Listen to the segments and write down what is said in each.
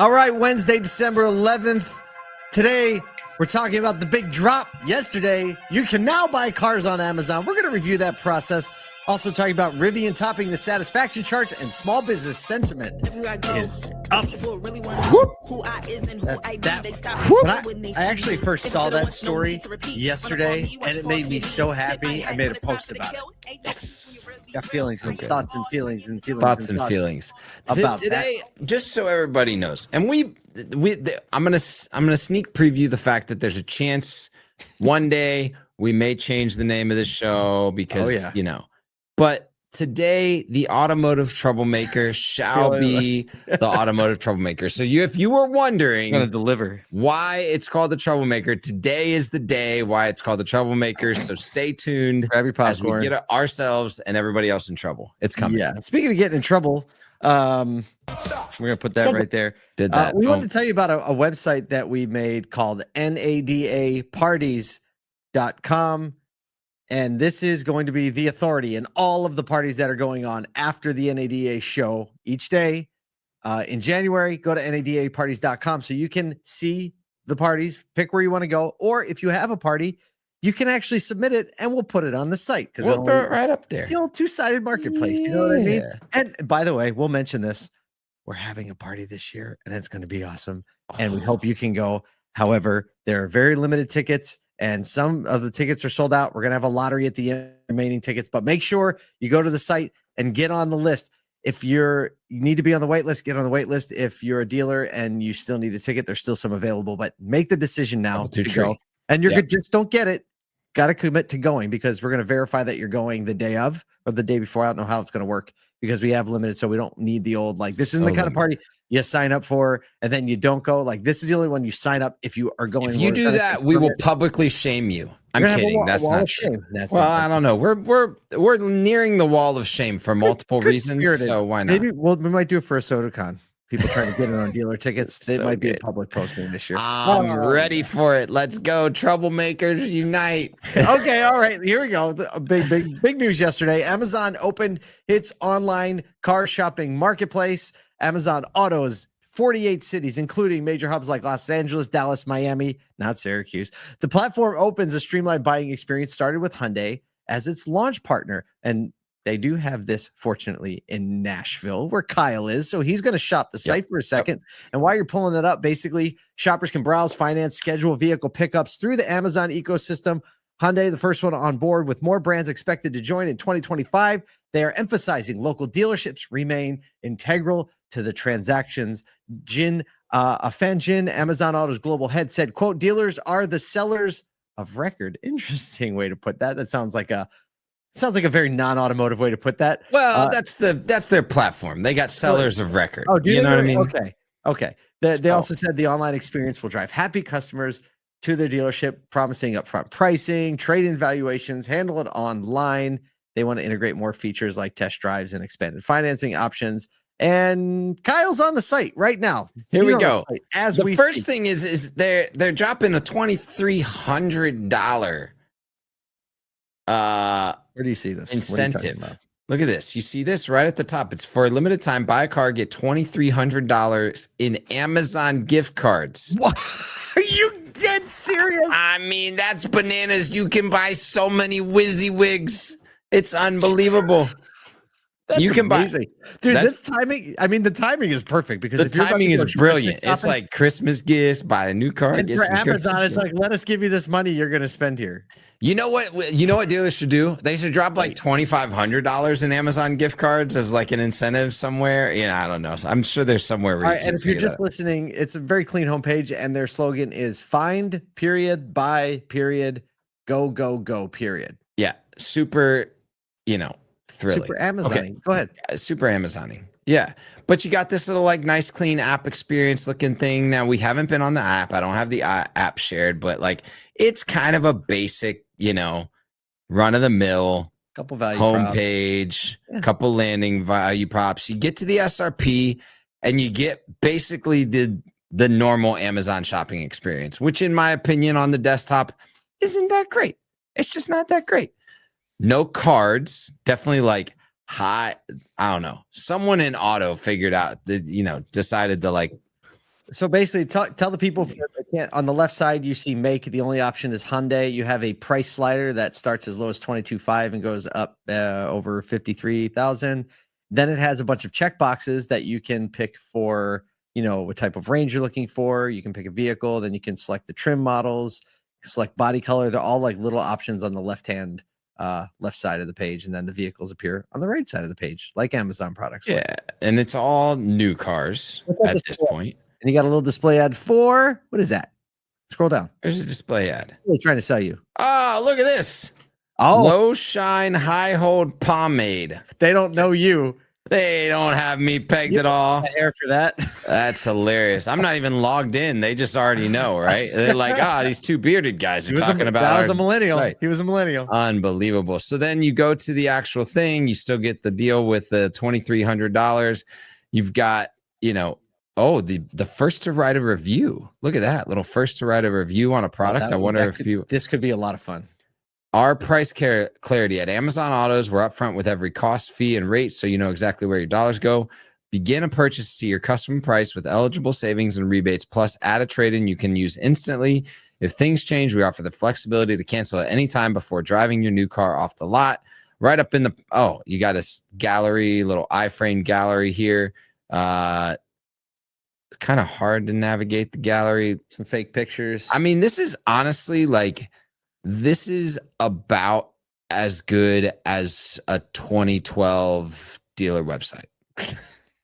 All right, Wednesday, December 11th. Today, we're talking about the big drop yesterday. You can now buy cars on Amazon. We're going to review that process. Also talking about Rivian topping the satisfaction charts and small business sentiment is up. I actually first saw that story yesterday, and it made me so happy. I made a post about it. Yes. Got feelings and thoughts and feelings and feelings. Thoughts and feelings about today. That. Just so everybody knows, and I'm gonna sneak preview the fact that there's a chance one day we may change the name of the show because But today, the automotive troublemaker shall be the automotive troublemaker. So if you were wondering, I'm gonna deliver why it's called the troublemaker, today is the day why it's called the troublemaker. So stay tuned. Grab your popcorn as we get ourselves and everybody else in trouble. It's coming. Yeah. Speaking of getting in trouble, we're gonna put that right there. Did that? We wanted to tell you about a website that we made called NADAparties.com. And this is going to be the authority in all of the parties that are going on after the NADA show each day. In January, go to NADAparties.com so you can see the parties, pick where you want to go. Or if you have a party, you can actually submit it and we'll put it on the site. Because we'll throw it right up there. It's the old two-sided marketplace. You know what I mean? And by the way, we'll mention this. We're having a party this year and it's going to be awesome. And we hope you can go. However, there are very limited tickets. And some of the tickets are sold out. We're going to have a lottery at the end, remaining tickets. But make sure you go to the site and get on the list. If you need to be on the wait list, get on the wait list. If you're a dealer and you still need a ticket, there's still some available. But make the decision now to go. And you're good. Just don't get it. Got to commit to going because we're going to verify that you're going the day of or the day before. I don't know how it's going to work because we have limited. So we don't need the old, like, this isn't the kind of party you sign up for and then you don't go. Like, this is the only one you sign up if you are going. If you do that, we will publicly shame you. I'm kidding. That's not true. Well, I don't know. We're nearing the wall of shame for multiple reasons. So why not? Maybe we might do it for a SodaCon. People trying to get it on dealer tickets. It might be a public posting this year. I'm ready for it. Let's go. Troublemakers unite. Okay. All right. Here we go. Big news yesterday. Amazon opened its online car shopping marketplace. Amazon Autos, 48 cities, including major hubs like Los Angeles, Dallas, Miami, not Syracuse. The platform opens a streamlined buying experience, started with Hyundai as its launch partner. And they do have this, fortunately, in Nashville, where Kyle is. So he's going to shop the site for a second. And while you're pulling that up, basically, shoppers can browse, finance, schedule vehicle pickups through the Amazon ecosystem. Hyundai, the first one on board, with more brands expected to join in 2025. They are emphasizing local dealerships remain integral to the transactions. Fanjin, Amazon Auto's global head, said, quote, dealers are the sellers of record. Interesting way to put that. That sounds like a very non-automotive way to put that. Well, that's their platform. They got sellers of record. Oh, do you know what I mean? Okay. They also said the online experience will drive happy customers to their dealership, promising upfront pricing, trade-in valuations, handle it online. They want to integrate more features like test drives and expanded financing options. And Kyle's on the site right now. Here we go. As the first thing is they're dropping a $2,300 where do you see this incentive? Look at this. You see this right at the top. It's for a limited time. Buy a car, get $2,300 in Amazon gift cards. What? Are you dead serious? I mean, that's bananas. You can buy so many WYSIWYGs. It's unbelievable. That's you can amazing. Dude, this timing, I mean, the timing is perfect because the timing is brilliant. It's like Christmas gifts, buy a new car. And for Amazon, it's like, let us give you this money you're going to spend here. You know what dealers should do? They should drop like $2,500 in Amazon gift cards as like an incentive somewhere. I don't know. I'm sure there's somewhere where and if you're just listening, it's a very clean homepage and their slogan is find, period, buy, period, go, go, go, period. Yeah. Super, thrilling. Super Amazoning. Okay. Go ahead. Super Amazoning. Yeah. But you got this little like nice, clean app experience looking thing. Now we haven't been on the app. I don't have the app shared, but like it's kind of a basic, run of the mill couple value homepage, couple landing value props. You get to the SRP and you get basically the normal Amazon shopping experience, which in my opinion on the desktop isn't that great. It's just not that great. No cards, definitely like high. I don't know. Someone in auto figured out that, decided to like So basically, tell the people on the left side, you see make. The only option is Hyundai. You have a price slider that starts as low as 22.5 and goes up over 53,000. Then it has a bunch of check boxes that you can pick for, what type of range you're looking for. You can pick a vehicle, then you can select the trim models, select body color. They're all like little options on the left side of the page, and then the vehicles appear on the right side of the page, like Amazon products. Yeah, and it's all new cars at this point. And you got a little display ad for, what is that? Scroll down. There's a display ad. What are they trying to sell you? Oh, look at this. Oh, low shine, high hold pomade. They don't know you. They don't have me pegged at all. Hair for that. That's hilarious. I'm not even logged in. They just already know, right? They're like, these two bearded guys are talking about. That was a millennial. Right. He was a millennial. Unbelievable. So then you go to the actual thing. You still get the deal with the $2,300. You've got, the first to write a review. Look at that little first to write a review on a product. I wonder this could be a lot of fun. Our price clarity at Amazon Autos. We're upfront with every cost, fee, and rate, so you know exactly where your dollars go. Begin a purchase to see your custom price with eligible savings and rebates, plus add a trade-in you can use instantly. If things change, we offer the flexibility to cancel at any time before driving your new car off the lot. Right up in the, you got a gallery, little iframe gallery here. Kind of hard to navigate the gallery. Some fake pictures. I mean, this is honestly this is about as good as a 2012 dealer website.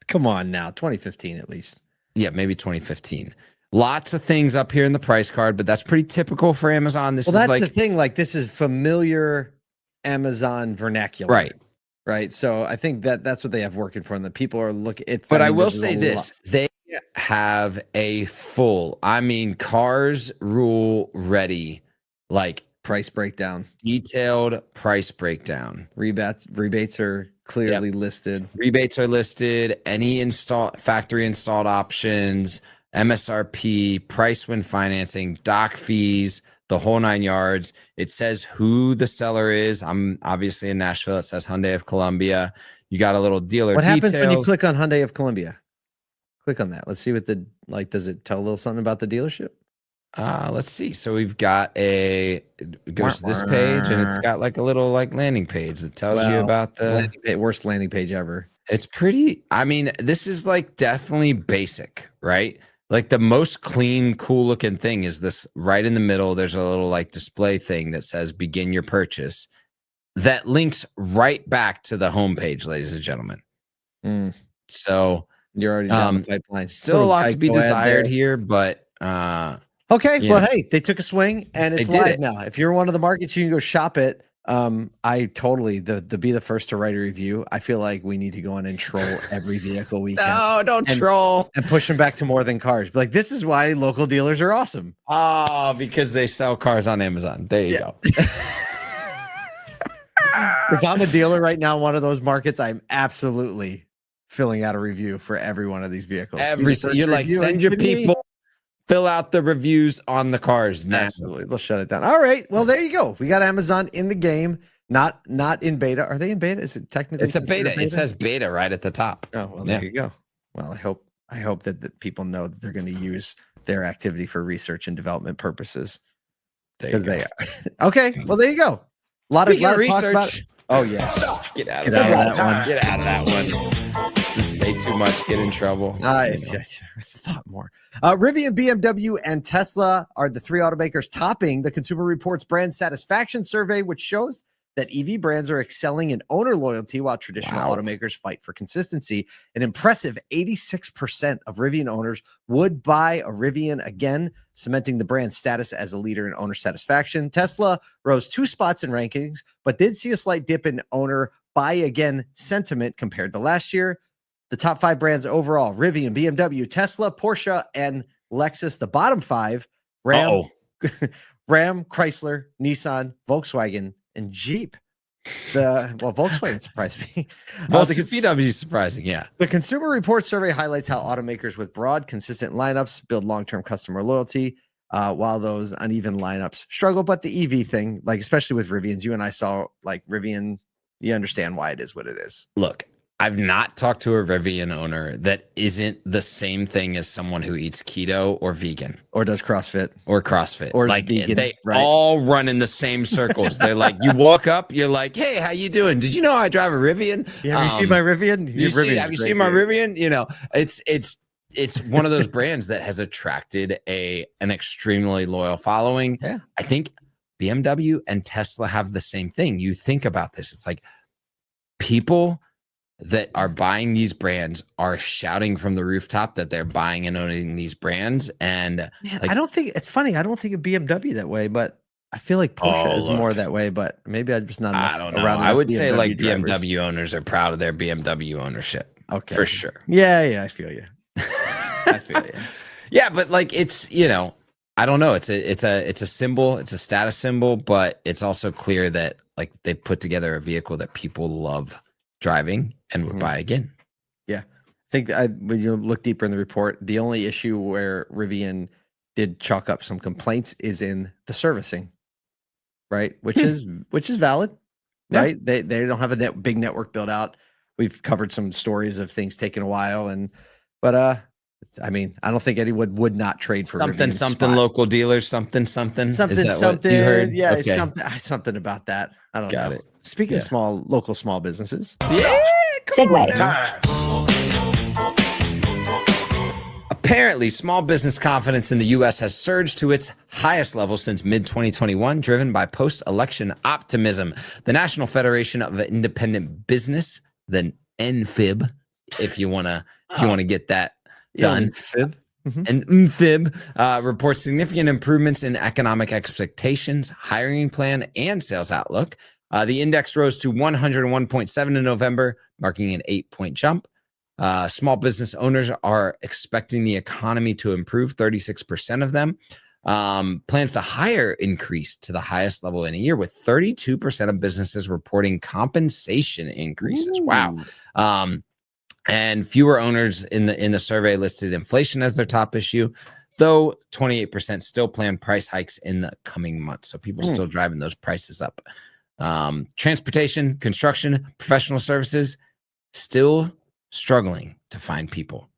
Come on now, 2015 at least. Yeah, maybe 2015. Lots of things up here in the price card, but that's pretty typical for Amazon. That's the thing. This is familiar Amazon vernacular. Right. So I think that's what they have working for them. The people are looking. But I will say this: they have a full, cars rule ready, price breakdown, detailed price breakdown. Rebates are clearly listed. Rebates are listed. Any factory installed options, MSRP, price when financing, doc fees, the whole 9 yards. It says who the seller is. I'm obviously in Nashville. It says Hyundai of Columbia. You got a little dealer. What happens when you click on Hyundai of Columbia? Click on that. Let's see what does it tell a little something about the dealership? Let's see. So we've got it goes to this page, and it's got a little landing page that tells you about the worst landing page ever. It's pretty. This is definitely basic, right? The most clean, cool looking thing is this right in the middle. There's a little display thing that says begin your purchase that links right back to the homepage, ladies and gentlemen. So you're already down the pipeline. Still a lot to be desired here, but okay. Well, hey, they took a swing and it's live now. If you're one of the markets, you can go shop it. I totally be the first to write a review. I feel like we need to go on and troll every vehicle we can. No, don't troll and push them back to more than cars. This is why local dealers are awesome. Oh, because they sell cars on Amazon. There you go. If I'm a dealer right now, one of those markets, I'm absolutely filling out a review for every one of these vehicles. You're send your people. Fill out the reviews on the cars now. Absolutely. They'll shut it down. All right. Well, there you go. We got Amazon in the game, not in beta. Are they in beta? Is it technically? It's a beta. It says beta right at the top. Oh, well, there you go. Well, I hope that people know that they're going to use their activity for research and development purposes. Because they are. Okay. Well, there you go. A lot of research. Talk about it. Oh, yeah. Get out of that one. Get out of that one. Say too much, get in trouble. I thought more. Rivian, BMW, and Tesla are the three automakers topping the Consumer Reports brand satisfaction survey, which shows that EV brands are excelling in owner loyalty while traditional automakers fight for consistency. An impressive 86% of Rivian owners would buy a Rivian again, cementing the brand's status as a leader in owner satisfaction. Tesla rose 2 spots in rankings, but did see a slight dip in owner buy again sentiment compared to last year. The top 5 brands overall: Rivian, BMW, Tesla, Porsche, and Lexus. The bottom 5: Ram, Chrysler, Nissan, Volkswagen, and Jeep. Volkswagen surprised me. VW is surprising, yeah. The Consumer Reports survey highlights how automakers with broad, consistent lineups build long-term customer loyalty, while those uneven lineups struggle. But the EV thing, especially with Rivians, you and I saw Rivian, you understand why it is what it is. Look, I've not talked to a Rivian owner that isn't the same thing as someone who eats keto or vegan or does CrossFit or like vegan, they all run in the same circles. They're like, you walk up, you're like, hey, how you doing? Did you know I drive a Rivian? Yeah, have you seen my Rivian? Have you seen my Rivian? You know, it's one of those brands that has attracted an extremely loyal following. Yeah. I think BMW and Tesla have the same thing. You think about this, it's like people that are buying these brands are shouting from the rooftop that they're buying and owning these brands. And man, like, I don't think it's funny. I don't think of BMW that way, but I feel like Porsche is more that way, but maybe I'm just not. I don't know. I would say like BMW owners are proud of their BMW ownership. Okay. For sure. Yeah. I feel you. I feel you. Yeah. But like, it's, you know, I don't know. It's a symbol. It's a status symbol, but it's also clear that like they put together a vehicle that people love driving and would buy again. Yeah. I think when you look deeper in the report, the only issue where Rivian did chalk up some complaints is in the servicing, right? Which is valid, right? They don't have a big network built out. We've covered some stories of things taking a while, but I mean, I don't think anyone would not trade for something local dealers, something. Is that something. What you heard? Yeah, okay. something about that. I don't know. Got it. Speaking of local small businesses. Yeah. Segue. Apparently, small business confidence in the U.S. has surged to its highest level since mid-2021, driven by post-election optimism. The National Federation of Independent Business, the NFIB, if you want to get that done. NFIB. And NFIB reports significant improvements in economic expectations, hiring plan, and sales outlook. The index rose to 101.7 in November, marking an 8-point jump. Small business owners are expecting the economy to improve, 36% of them. Plans to hire increased to the highest level in a year, with 32% of businesses reporting compensation increases. Ooh. Wow. And fewer owners in the survey listed inflation as their top issue, though 28% still plan price hikes in the coming months. So people still driving those prices up. Transportation, construction, professional services, still struggling to find people.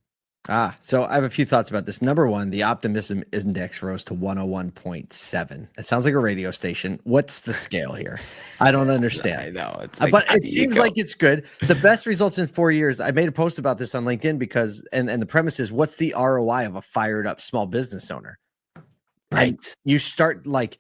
So I have a few thoughts about this. Number one, the optimism index rose to 101.7. It sounds like a radio station. What's the scale here? I don't understand. I know. It's but it seems like it's good. The best results in 4 years. I made a post about this on LinkedIn because, and the premise is, what's the ROI of a fired up small business owner? Right. And you start like,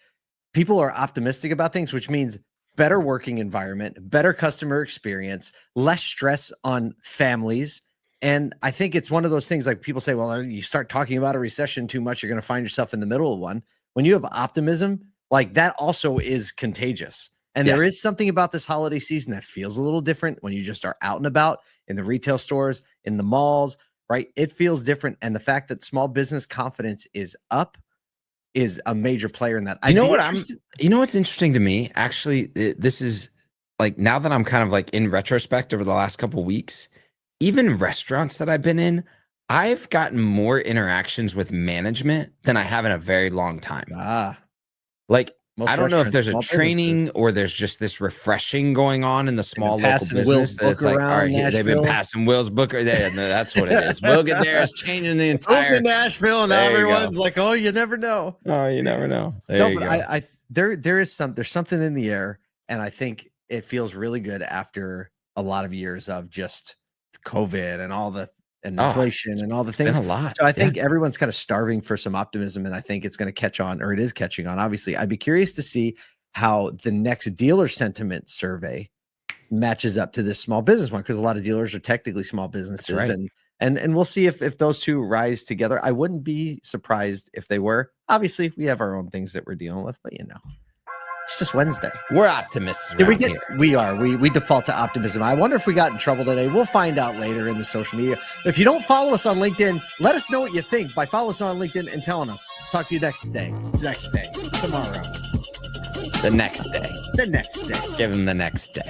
people are optimistic about things, which means better working environment, better customer experience, less stress on families. And I think it's one of those things, like people say, well, you start talking about a recession too much, you're going to find yourself in the middle of one. When you have optimism, like that also is contagious. And there is something about this holiday season that feels a little different when you just are out and about in the retail stores, in the malls, right? It feels different. And the fact that small business confidence is up is a major player in that. You know what's interesting to me? Actually, this is like, now that I'm kind of like in retrospect over the last couple of weeks, even restaurants that I've been in, I've gotten more interactions with management than I have in a very long time. Like, I don't know if there's a training or there's just this refreshing going on in the small local business. That's like, all right, they've been passing Will's Booker. That's what it is. Will get there is changing the entire. Move to Nashville, and everyone's like, "Oh, you never know." Oh, you never know. There's something in the air, and I think it feels really good after a lot of years of just COVID and all the inflation and all the things. Been a lot. So I think everyone's kind of starving for some optimism, and I think it's going to catch on, or it is catching on. Obviously, I'd be curious to see how the next dealer sentiment survey matches up to this small business one, because a lot of dealers are technically small businesses, right. and we'll see if those two rise together. I wouldn't be surprised if they were. Obviously, we have our own things that we're dealing with, but it's just Wednesday. We're optimists. We default to optimism. I wonder if we got in trouble today. We'll find out later in the social media. If you don't follow us on LinkedIn, let us know what you think by following us on LinkedIn and telling us. Talk to you next day, tomorrow. The next day. The next day. Give him the next day.